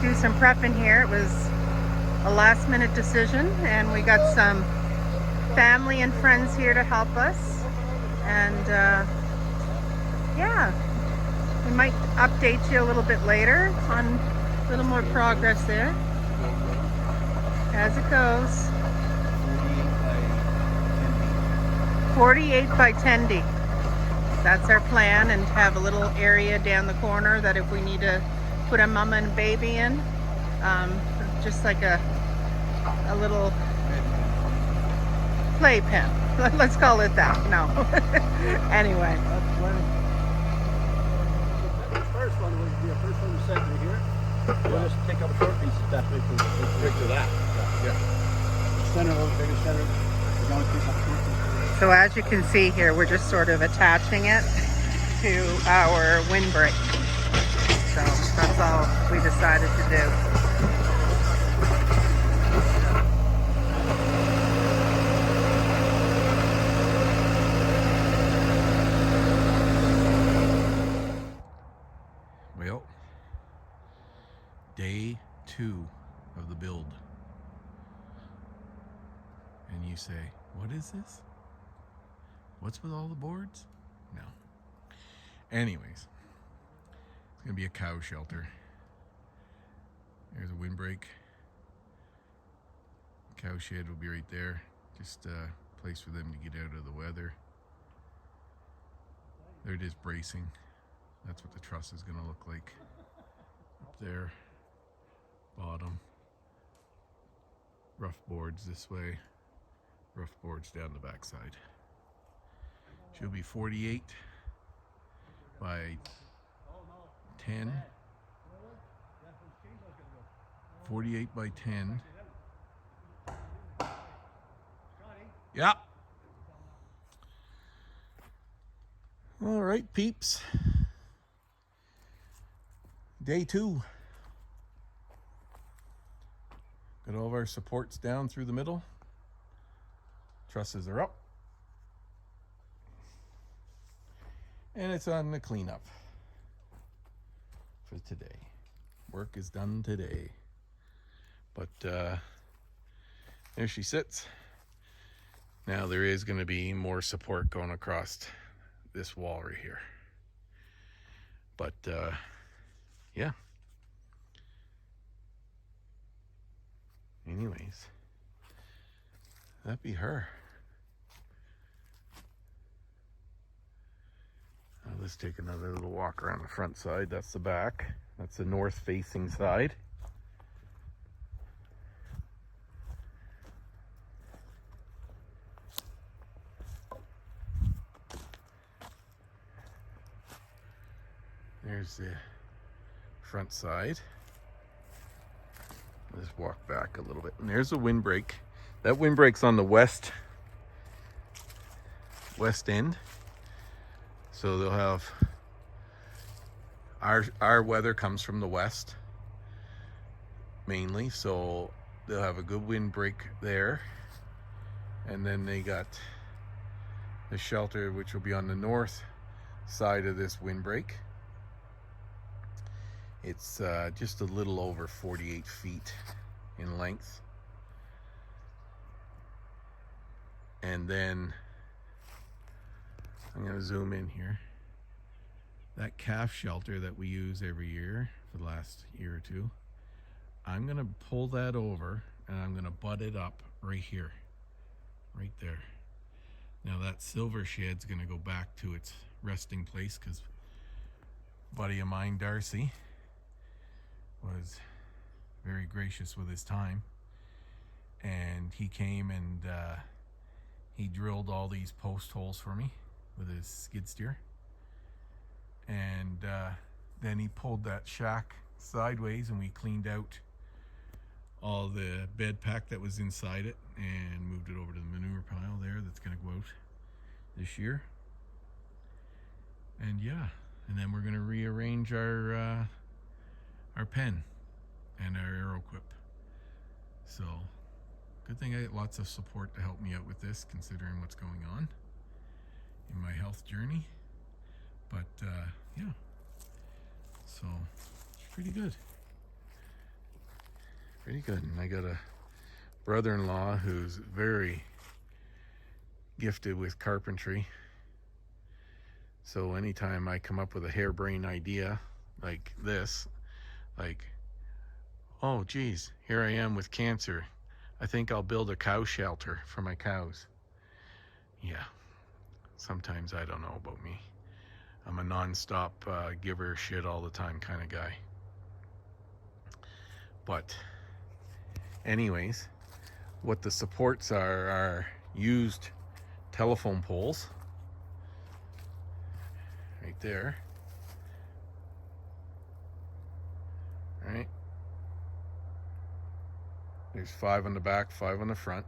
do some prepping here. It was a last minute decision, and we got some family and friends here to help us. And yeah, we might update you a little bit later on a little more progress there as it goes. 48 by 10 deep. That's our plan, and have a little area down the corner that if we need to put a mama and baby in, just like a little playpen. Let's call it that. No. Anyway. The first one was the first one we sent me here. We'll just take up short pieces that way to that. Yeah. Center, bigger center. We're going to pick up short pieces. So as you can see here, we're just sort of attaching it to our windbreak. So that's all we decided to do. Well, day 2 of the build. And you say, what is this? What's with all the boards? No. Anyways, it's gonna be a cow shelter. There's a windbreak. Cow shed will be right there. Just a place for them to get out of the weather. There it is, bracing. That's what the truss is gonna look like. Up there, bottom. Rough boards this way, rough boards down the backside. She'll be 48 by 10. 48 by 10. Yeah. All right, peeps. Day 2. Got all of our supports down through the middle. Trusses are up. And it's on the cleanup for today. Work is done today. But there she sits. Now there is going to be more support going across this wall right here. But yeah. Anyways, that'd be her. Let's take another little walk around the front side. That's the back. That's the north facing side. There's the front side. Let's walk back a little bit. And there's a windbreak. That windbreak's on the west end. So they'll have our weather comes from the west mainly, so they'll have a good windbreak there. And then they got the shelter, which will be on the north side of this windbreak. It's just a little over 48 feet in length. And then I'm going to zoom in here. That calf shelter that we use every year for the last year or two, I'm going to pull that over and I'm going to butt it up right here, right there. Now that silver shed's going to go back to its resting place because a buddy of mine, Darcy, was very gracious with his time, and he came and he drilled all these post holes for me with his skid steer, and then he pulled that shack sideways and we cleaned out all the bed pack that was inside it and moved it over to the manure pile there that's going to go out this year. And yeah, and then we're going to rearrange our pen and our Aeroquip. So good thing I get lots of support to help me out with this, considering what's going on in my health journey. But yeah, so it's pretty good. Pretty good. And I got a brother-in-law who's very gifted with carpentry. So anytime I come up with a harebrained idea like this, like, oh geez, here I am with cancer. I think I'll build a cow shelter for my cows. Yeah, sometimes I don't know about me. I'm a non-stop giver shit all the time kind of guy. But anyways, what the supports are used telephone poles right there. All right, there's 5 on the back, 5 on the front,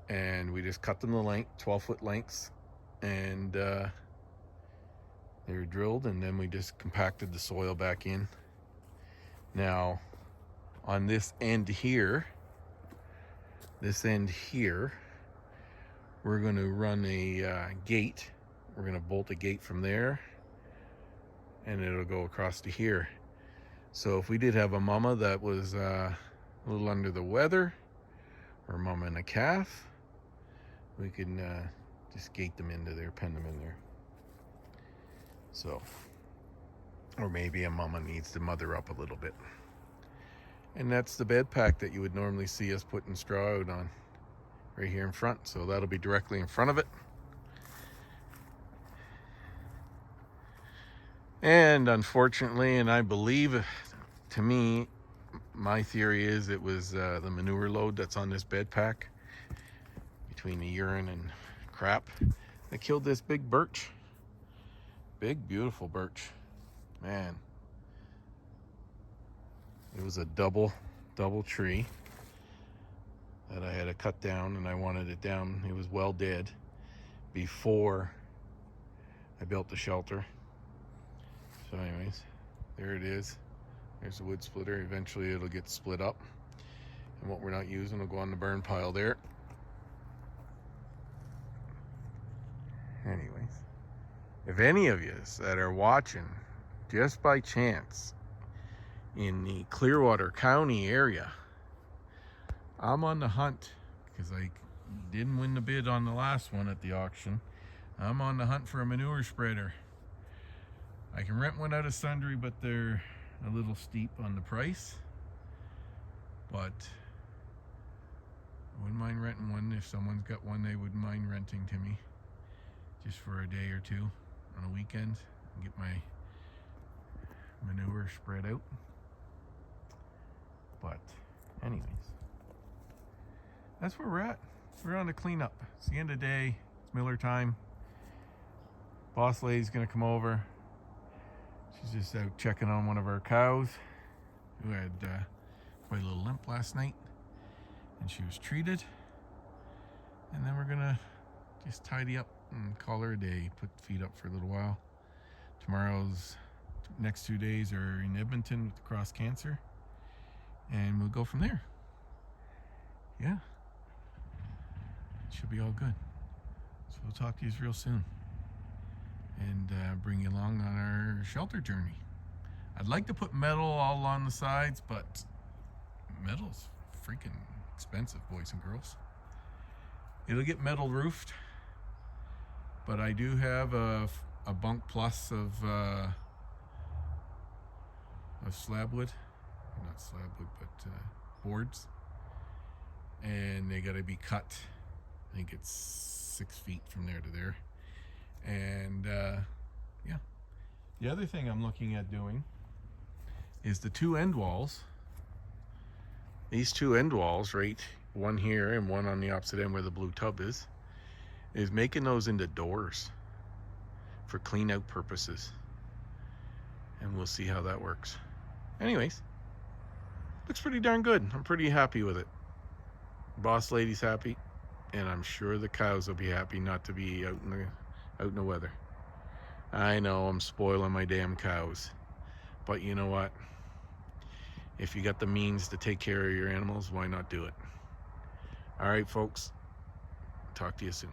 and we just cut them the length, 12-foot lengths, and they were drilled, and then we just compacted the soil back in. Now on this end here, we're going to run a gate. We're going to bolt a gate from there, and it'll go across to here. So if we did have a mama that was a little under the weather, or a mama and a calf, we can just gate them into there, pen them in there. So, or maybe a mama needs to mother up a little bit. And that's the bed pack that you would normally see us putting straw out on, right here in front. So that'll be directly in front of it. And unfortunately, and I believe, to me, my theory is it was the manure load that's on this bed pack, between the urine and crap, that killed this big birch. Big, beautiful birch. Man. It was a double tree that I had to cut down, and I wanted it down. It was well dead before I built the shelter. So anyways, there it is. There's the wood splitter. Eventually it'll get split up, and what we're not using will go on the burn pile there. Anyways, if any of you that are watching just by chance in the Clearwater County area, I'm on the hunt, because I didn't win the bid on the last one at the auction. I'm on the hunt for a manure spreader. I can rent one out of Sundry, but they're a little steep on the price. But I wouldn't mind renting one. If someone's got one, they wouldn't mind renting to me, just for a day or two on a weekend, and get my manure spread out. But anyways, that's where we're at. We're on the cleanup. It's the end of the day. It's Miller time. Boss lady's gonna come over. She's just out checking on one of our cows who had quite a little limp last night, and she was treated. And then we're gonna just tidy up and call her a day, put feet up for a little while. Tomorrow's next 2 days are in Edmonton with the Cross Cancer, and we'll go from there. Yeah, it should be all good. So we'll talk to you real soon, and bring you along on our shelter journey. I'd like to put metal all on the sides, but metal's freaking expensive, boys and girls. It'll get metal roofed, but I do have a bunk plus of slab wood, not slab wood, but boards, and they got to be cut. I think it's 6 feet from there to there. And yeah, the other thing I'm looking at doing is the 2 end walls. These 2 end walls, right, one here and one on the opposite end where the blue tub is making those into doors for clean out purposes, and we'll see how that works. Anyways, looks pretty darn good. I'm pretty happy with it. Boss lady's happy, and I'm sure the cows will be happy not to be out in the weather. I know I'm spoiling my damn cows, but you know what? If you got the means to take care of your animals, why not do it? All right, folks. Talk to you soon.